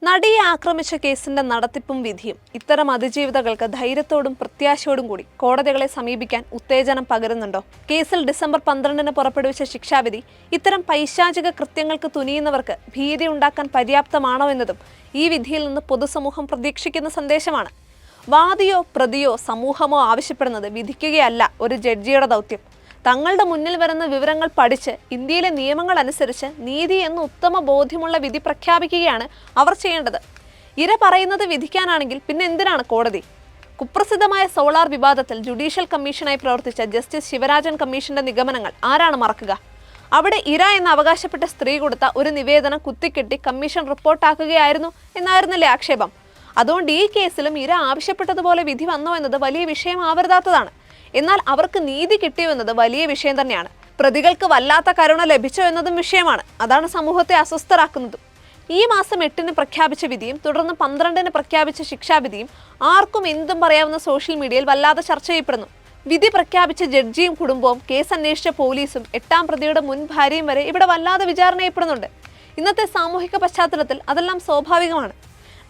നടിയെ ആക്രമിച്ച കേസിന്റെ നടത്തിപ്പും വിധിയും ഇത്തരം അതിജീവിതകൾക്ക് ധൈര്യത്തോടും പ്രത്യാശയോടും കൂടി കോടതികളെ സമീപിക്കാൻ ഉത്തേജനം പകരുന്നുണ്ടോ? കേസിൽ ഡിസംബർ 12-ന് പുറപ്പെടുവിച്ച ശിക്ഷാവിധി ഇത്തരം പൈശാചിക കൃത്യങ്ങൾക്ക് തുനിയുന്നവർക്ക് ഭീതി ഉണ്ടാക്കാൻ പര്യാപ്തമാണോ എന്നതും ഈ വിധിയിൽ നിന്ന് പൊതുസമൂഹം പ്രതീക്ഷിക്കുന്ന സന്ദേശമാണ്. വാദിയോ പ്രതിയോ സമൂഹമോ ആവശ്യപ്പെടുന്നത് വിധിക്കുകയല്ല ഒരു ജഡ്ജിയുടെ ദൗത്യം. തങ്ങളുടെ മുന്നിൽ വരുന്ന വിവരങ്ങൾ പഠിച്ച് ഇന്ത്യയിലെ നിയമങ്ങൾ അനുസരിച്ച് നീതി എന്ന് ഉത്തമ ബോധ്യമുള്ള വിധി പ്രഖ്യാപിക്കുകയാണ് അവർ ചെയ്യേണ്ടത്. ഇര പറയുന്നത് വിധിക്കാനാണെങ്കിൽ പിന്നെ എന്തിനാണ് കോടതി? കുപ്രസിദ്ധമായ സോളാർ വിവാദത്തിൽ ജുഡീഷ്യൽ കമ്മീഷനായി പ്രവർത്തിച്ച ജസ്റ്റിസ് ശിവരാജൻ കമ്മീഷന്റെ നിഗമനങ്ങൾ ആരാണ് മറക്കുക? അവിടെ ഇര എന്ന് അവകാശപ്പെട്ട സ്ത്രീ കൊടുത്ത ഒരു നിവേദനം കുത്തിക്കെട്ടി കമ്മീഷൻ റിപ്പോർട്ടാക്കുകയായിരുന്നു എന്നായിരുന്നില്ലേ ആക്ഷേപം? അതുകൊണ്ട് ഈ കേസിലും ഇര ആവശ്യപ്പെട്ടതുപോലെ വിധി വന്നോ എന്നത് വലിയ വിഷയമാവരുതാത്തതാണ്. എന്നാൽ അവർക്ക് നീതി കിട്ടിയോ എന്നത് വലിയ വിഷയം തന്നെയാണ്. പ്രതികൾക്ക് വല്ലാത്ത കരുണ ലഭിച്ചോ എന്നതും വിഷയമാണ്. അതാണ് സമൂഹത്തെ അസ്വസ്ഥരാക്കുന്നതും. ഈ മാസം 8-ന് പ്രഖ്യാപിച്ച വിധിയും തുടർന്ന് 12-ന് പ്രഖ്യാപിച്ച ശിക്ഷാവിധിയും ആർക്കും എന്തും പറയാവുന്ന സോഷ്യൽ മീഡിയയിൽ വല്ലാതെ ചർച്ച ചെയ്യപ്പെടുന്നു. വിധി പ്രഖ്യാപിച്ച ജഡ്ജിയും കുടുംബവും കേസ് അന്വേഷിച്ച പോലീസും 8-ാം പ്രതിയുടെ മുൻ ഭാര്യയും വരെ ഇവിടെ വല്ലാതെ വിചാരണ ചെയ്യപ്പെടുന്നുണ്ട്. ഇന്നത്തെ സാമൂഹിക പശ്ചാത്തലത്തിൽ അതെല്ലാം സ്വാഭാവികമാണ്.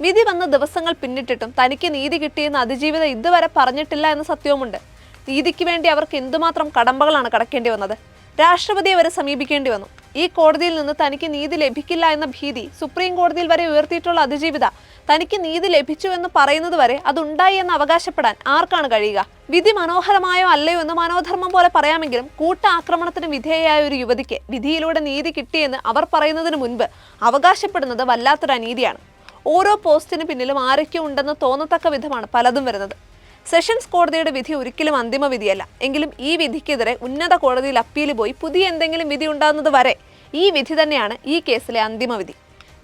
വിധി വന്ന ദിവസങ്ങൾ പിന്നിട്ടിട്ടും തനിക്ക് നീതി കിട്ടിയെന്ന് അതിജീവിത ഇതുവരെ പറഞ്ഞിട്ടില്ല എന്ന സത്യവുമുണ്ട്. നീതിക്ക് വേണ്ടി അവർക്ക് എന്തുമാത്രം കടമ്പകളാണ് കടക്കേണ്ടി വന്നത്. രാഷ്ട്രപതിയെ വരെ സമീപിക്കേണ്ടി വന്നു. ഈ കോടതിയിൽ നിന്ന് തനിക്ക് നീതി ലഭിക്കില്ല എന്ന ഭീതി സുപ്രീം കോടതിയിൽ വരെ ഉയർത്തിയിട്ടുള്ള അതിജീവിത തനിക്ക് നീതി ലഭിച്ചു എന്ന് പറയുന്നത് വരെ അതുണ്ടായി എന്ന് അവകാശപ്പെടാൻ ആർക്കാണ് കഴിയുക? വിധി മനോഹരമായോ അല്ലയോ എന്ന് മനോധർമ്മം പോലെ പറയാമെങ്കിലും കൂട്ടാക്രമണത്തിന് വിധേയയായ ഒരു യുവതിക്ക് വിധിയിലൂടെ നീതി കിട്ടിയെന്ന് അവർ പറയുന്നതിന് മുൻപ് അവകാശപ്പെടുന്നത് വല്ലാത്തൊരു അനീതിയാണ്. ഓരോ പോസ്റ്റിന് പിന്നിലും ആരൊക്കെ ഉണ്ടെന്ന് തോന്നത്തക്ക വിധമാണ് പലതും വരുന്നത്. സെഷൻസ് കോടതിയുടെ വിധി ഒരിക്കലും അന്തിമ വിധിയല്ല. എങ്കിലും ഈ വിധിക്കെതിരെ ഉന്നത കോടതിയിൽ അപ്പീൽ പോയി പുതിയ എന്തെങ്കിലും വിധി ഉണ്ടാകുന്നത് വരെ ഈ വിധി തന്നെയാണ് ഈ കേസിലെ അന്തിമ വിധി.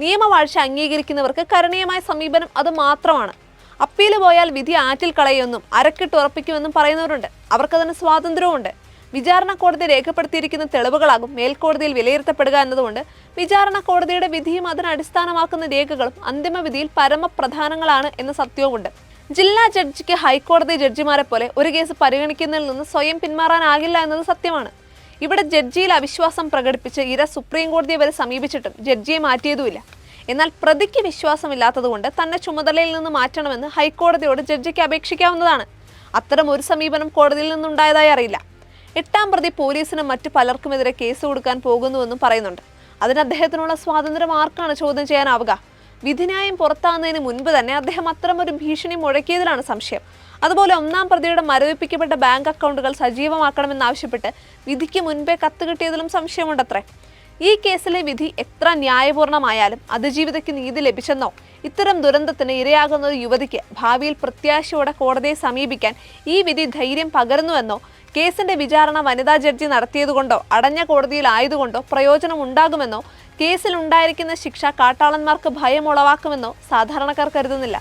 നിയമവാഴ്ച അംഗീകരിക്കുന്നവർക്ക് കരണീയമായ സമീപനം അത് മാത്രമാണ്. അപ്പീൽ പോയാൽ വിധി ആറ്റിൽ കളയുമെന്നും അരക്കിട്ട് ഉറപ്പിക്കുമെന്നും പറയുന്നവരുണ്ട്. അവർക്കതിന് സ്വാതന്ത്ര്യവുമുണ്ട്. വിചാരണ കോടതി രേഖപ്പെടുത്തിയിരിക്കുന്ന തെളിവുകളാകും മേൽക്കോടതിയിൽ വിലയിരുത്തപ്പെടുക എന്നതുകൊണ്ട് വിചാരണ കോടതിയുടെ വിധിയും അതിനടിസ്ഥാനമാക്കുന്ന രേഖകളും അന്തിമ വിധിയിൽ പരമപ്രധാനങ്ങളാണ് എന്ന സത്യവുമുണ്ട്. ജില്ലാ ജഡ്ജിക്ക് ഹൈക്കോടതി ജഡ്ജിമാരെ പോലെ ഒരു കേസ് പരിഗണിക്കുന്നതിൽ നിന്ന് സ്വയം പിന്മാറാനാകില്ല എന്നത് സത്യമാണ്. ഇവിടെ ജഡ്ജിയിൽ അവിശ്വാസം പ്രകടിപ്പിച്ച് ഇര സുപ്രീം കോടതിയെ വരെ സമീപിച്ചിട്ടും ജഡ്ജിയെ മാറ്റിയതുമില്ല. എന്നാൽ പ്രതിക്ക് വിശ്വാസമില്ലാത്തതുകൊണ്ട് തന്നെ ചുമതലയിൽ നിന്ന് മാറ്റണമെന്ന് ഹൈക്കോടതിയോട് ജഡ്ജിക്ക് അപേക്ഷിക്കാവുന്നതാണ്. അത്തരം ഒരു സമീപനം കോടതിയിൽ നിന്നുണ്ടായതായി അറിയില്ല. 8-ാം പ്രതി പോലീസിനും മറ്റു പലർക്കുമെതിരെ കേസ് കൊടുക്കാൻ പോകുന്നുവെന്നും പറയുന്നുണ്ട്. അതിന് അദ്ദേഹത്തിനുള്ള സ്വാതന്ത്ര്യം ആർക്കാണ് ചോദ്യം ചെയ്യാനാവുക? വിധിന്യായം പുറത്താകുന്നതിന് മുൻപ് തന്നെ അദ്ദേഹം അത്തരമൊരു ഭീഷണി മുഴക്കിയതിലാണ് സംശയം. അതുപോലെ 1-ാം പ്രതിയുടെ മരവിപ്പിക്കപ്പെട്ട ബാങ്ക് അക്കൗണ്ടുകൾ സജീവമാക്കണമെന്നാവശ്യപ്പെട്ട് വിധിക്ക് മുൻപേ കത്ത് കിട്ടിയതിലും സംശയമുണ്ടത്രേ. ഈ കേസിലെ വിധി എത്ര ന്യായപൂർണമായാലും അതിജീവിതയ്ക്ക് നീതി ലഭിച്ചെന്നോ ഇത്തരം ദുരന്തത്തിന് ഇരയാകുന്ന ഒരു യുവതിക്ക് ഭാവിയിൽ പ്രത്യാശയോടെ കോടതിയെ സമീപിക്കാൻ ഈ വിധി ധൈര്യം പകരുന്നുവെന്നോ കേസിന്റെ വിചാരണ വനിതാ ജഡ്ജി നടത്തിയതുകൊണ്ടോ അടഞ്ഞ കോടതിയിലായതുകൊണ്ടോ പ്രയോജനം ഉണ്ടാകുമെന്നോ കേസിൽ ഉണ്ടായിരിക്കുന്ന ശിക്ഷ കാട്ടാളന്മാർക്ക് ഭയം ഉളവാക്കുമെന്നോ സാധാരണക്കാർ കരുതുന്നില്ല.